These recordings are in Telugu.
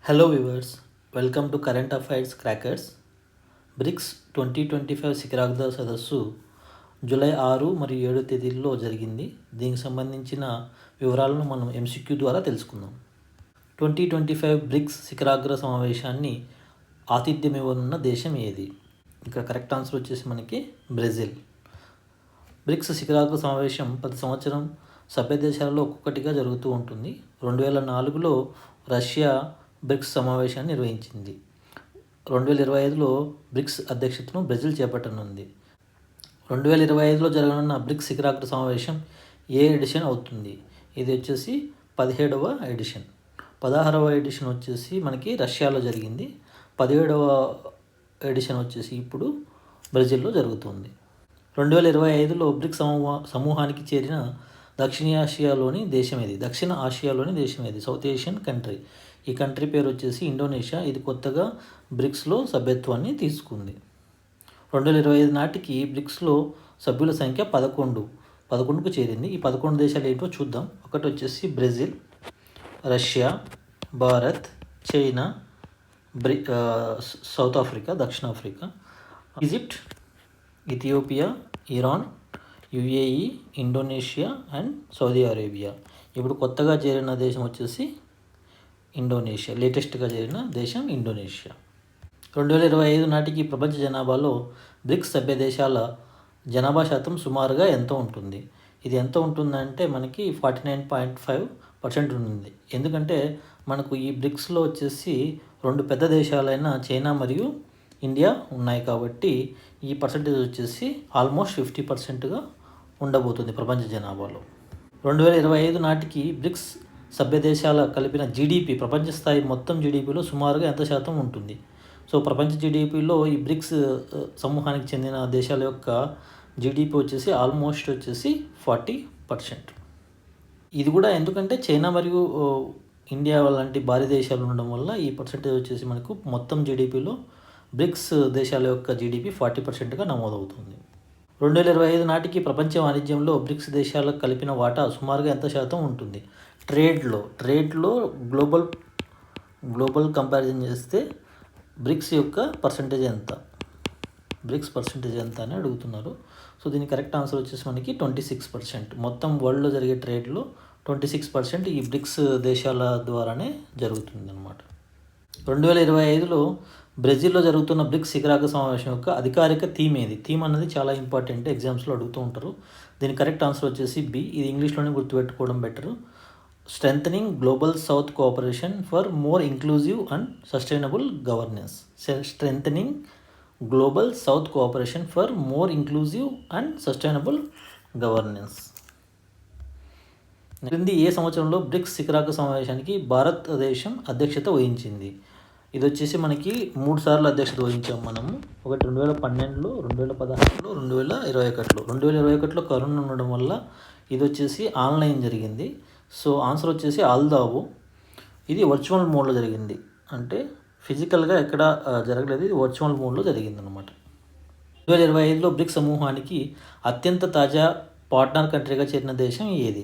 Hello viewers, welcome to current affairs crackers. BRICS 2025 శిఖరాగ్ర సదస్సు జూలై 6 మరియు 7 తేదీల్లో జరిగింది. దీనికి సంబంధించిన వివరాలను మనం ఎంసిక్యూ ద్వారా తెలుసుకుందాం. 2025 బ్రిక్స్ శిఖరాగ్ర సమావేశాన్ని ఆతిథ్యం ఇవ్వనున్న దేశం ఏది? ఇక్కడ కరెక్ట్ ఆన్సర్ వచ్చేసి మనకి బ్రెజిల్. బ్రిక్స్ శిఖరాగ్ర సమావేశం ప్రతి సంవత్సరం సభ్య దేశాలలో ఒక్కొక్కటిగా జరుగుతూ ఉంటుంది. 2004లో రష్యా బ్రిక్స్ సమావేశాన్ని నిర్వహించింది. 2025లో బ్రిక్స్ అధ్యక్షతను బ్రెజిల్ చేపట్టనుంది. 2025లో జరగనున్న బ్రిక్స్ శిఖరాగ్ర సమావేశం ఏ ఎడిషన్ అవుతుంది? ఇది వచ్చేసి 17వ ఎడిషన్. 16వ ఎడిషన్ వచ్చేసి మనకి రష్యాలో జరిగింది. 17వ ఎడిషన్ వచ్చేసి ఇప్పుడు బ్రెజిల్లో జరుగుతుంది. 2025లో బ్రిక్స్ సమూహానికి చేరిన దక్షిణ ఆసియాలోని దేశం ఏది? South Asian country. ఈ కంట్రీ పేరు వచ్చేసి ఇండోనేషియా. ఇది కొత్తగా బ్రిక్స్లో సభ్యత్వాన్ని తీసుకుంది. 2025 నాటికి బ్రిక్స్లో సభ్యుల సంఖ్య 11కు చేరింది. ఈ 11 దేశాలు ఏంటో చూద్దాం. ఒకటి వచ్చేసి Brazil, Russia, Bharat, China, South Africa, దక్షిణాఫ్రికా, Egypt, Ethiopia, Iran, UAE, Indonesia and Saudi Arabia. ఇప్పుడు కొత్తగా చేరిన దేశం వచ్చేసి ఇండోనేషియా. లేటెస్ట్గా చేరిన దేశం ఇండోనేషియా. 2025 నాటికి ప్రపంచ జనాభాలో బ్రిక్స్ సభ్య దేశాల జనాభా శాతం సుమారుగా ఎంత ఉంటుంది? ఇది ఎంత ఉంటుందంటే మనకి 49.5% ఉంటుంది. ఎందుకంటే మనకు ఈ బ్రిక్స్లో వచ్చేసి 2 పెద్ద దేశాలైన చైనా మరియు ఇండియా ఉన్నాయి కాబట్టి ఈ పర్సంటేజ్ వచ్చేసి ఆల్మోస్ట్ 50%గా ఉండబోతుంది ప్రపంచ జనాభాలో. 2025 నాటికి బ్రిక్స్ సభ్య దేశాల కలిపిన జీడిపి ప్రపంచ స్థాయి మొత్తం జీడిపిలో సుమారుగా ఎంత శాతం ఉంటుంది? సో ప్రపంచ జీడిపిలో ఈ బ్రిక్స్ సమూహానికి చెందిన దేశాల యొక్క జీడిపి వచ్చేసి ఆల్మోస్ట్ వచ్చేసి 40%. ఇది కూడా ఎందుకంటే చైనా మరియు ఇండియా లాంటి భారీ దేశాలు ఉండడం వల్ల ఈ పర్సంటేజ్ వచ్చేసి మనకు మొత్తం జీడిపిలో బ్రిక్స్ దేశాల యొక్క జీడిపి 40%గా నమోదవుతుంది. 2025 నాటికి ప్రపంచ వాణిజ్యంలో బ్రిక్స్ దేశాలకు కలిపిన వాటా సుమారుగా ఎంత శాతం ఉంటుంది? ట్రేడ్లో గ్లోబల్ కంపారిజన్ చేస్తే బ్రిక్స్ యొక్క పర్సంటేజ్ ఎంత అని అడుగుతున్నారు. సో దీని కరెక్ట్ ఆన్సర్ వచ్చేసి మనకి 26%. మొత్తం వరల్డ్లో జరిగే ట్రేడ్లో 26% ఈ బ్రిక్స్ దేశాల ద్వారానే జరుగుతుంది అన్నమాట. 2025లో బ్రెజిల్లో జరుగుతున్న బ్రిక్స్ శిఖరాగ్ర సమావేశం యొక్క అధికారిక థీమ్ ఏది? థీమ్ అన్నది చాలా ఇంపార్టెంట్, ఎగ్జామ్స్లో అడుగుతూ ఉంటారు. దీని కరెక్ట్ ఆన్సర్ వచ్చేసి బి. ఇది ఇంగ్లీష్లోనే గుర్తుపెట్టుకోవడం better. Strengthening global south cooperation for more inclusive and sustainable governance. Strengthening global south cooperation for more inclusive and sustainable governance. క్రింది ఏ సంవత్సరంలో బ్రిక్స్ శిఖరాగ్ర సమావేశానికి భారతదేశం అధ్యక్షత వహించింది? ఇది వచ్చేసి మనకి 3 సార్లు అధ్యక్షత వహించాం మనము. ఒకటి 2012లో, 2016లో, 2021లో. 2021లో కరోనా ఉండడం వల్ల ఇది వచ్చేసి ఆన్లైన్ జరిగింది. సో ఆన్సర్ వచ్చేసి ఆల్దావు. ఇది వర్చువల్ మోడ్లో జరిగింది, అంటే ఫిజికల్గా ఎక్కడ జరగలేదు, ఇది వర్చువల్ మోడ్లో జరిగింది అనమాట. 2025లో బ్రిక్స్ సమూహానికి అత్యంత తాజా పార్ట్నర్ కంట్రీగా చేరిన దేశం ఏది?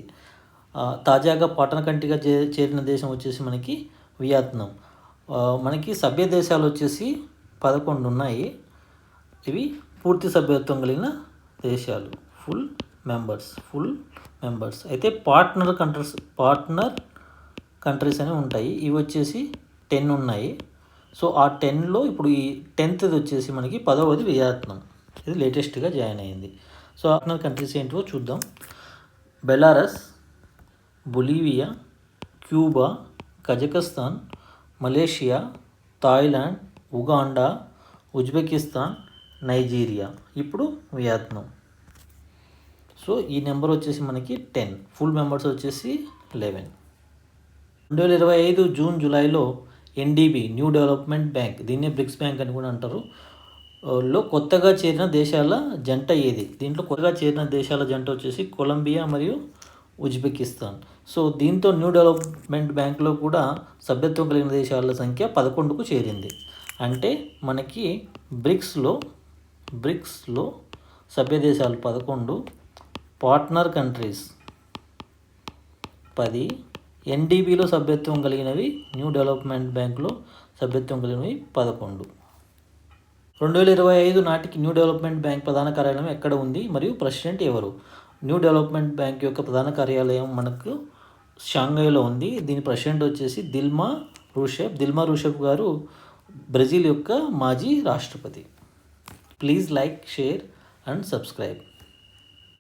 తాజాగా పార్ట్నర్ కంట్రీగా చేరిన దేశం వచ్చేసి మనకి వియత్నాం. మనకి సభ్య దేశాలు వచ్చేసి 11 ఉన్నాయి. ఇవి పూర్తి సభ్యత్వం కలిగిన దేశాలు, ఫుల్ మెంబర్స్. అయితే పార్ట్నర్ కంట్రీస్ అని ఉంటాయి. ఇవి వచ్చేసి 10 ఉన్నాయి. సో ఆ 10లో ఇప్పుడు ఈ 10th వచ్చేసి మనకి 10వది వియత్నాం. ఇది లేటెస్ట్గా జాయిన్ అయింది. సో పార్ట్నర్ కంట్రీస్ ఏంటో చూద్దాం. Belarus, Bolivia, Cuba, Kazakhstan, Malaysia, Thailand, Uganda, Uzbekistan, Nigeria, ఇప్పుడు వియత్నాం. సో ఈ నెంబర్ వచ్చేసి మనకి 10. ఫుల్ మెంబర్స్ వచ్చేసి 11. 2025 జూన్ జూలైలో ఎన్డీబీ, న్యూ డెవలప్మెంట్ బ్యాంక్, దీన్నే బ్రిక్స్ బ్యాంక్ అని కూడా అంటారు, లో కొత్తగా చేరిన దేశాల జంట ఏది? దీంట్లో కొత్తగా చేరిన దేశాల జంట వచ్చేసి కొలంబియా మరియు ఉజ్బెకిస్తాన్. సో దీంతో న్యూ డెవలప్మెంట్ బ్యాంక్లో కూడా సభ్యత్వం కలిగిన దేశాల సంఖ్య 11కు చేరింది. అంటే మనకి బ్రిక్స్లో సభ్య దేశాలు 11, పార్ట్నర్ కంట్రీస్ 10, ఎన్డీబీలో సభ్యత్వం కలిగినవి, న్యూ డెవలప్మెంట్ బ్యాంకులో సభ్యత్వం కలిగినవి 11. 2025 నాటికి న్యూ డెవలప్మెంట్ బ్యాంక్ ప్రధాన కార్యాలయం ఎక్కడ ఉంది మరియు ప్రెసిడెంట్ ఎవరు? న్యూ డెవలప్మెంట్ బ్యాంక్ యొక్క ప్రధాన కార్యాలయం మనకు షాంఘైలో ఉంది. దీని ప్రెసిడెంట్ వచ్చేసి దిల్మా రూషెఫ్ గారు బ్రెజిల్ యొక్క మాజీ రాష్ట్రపతి. Please like, share and subscribe.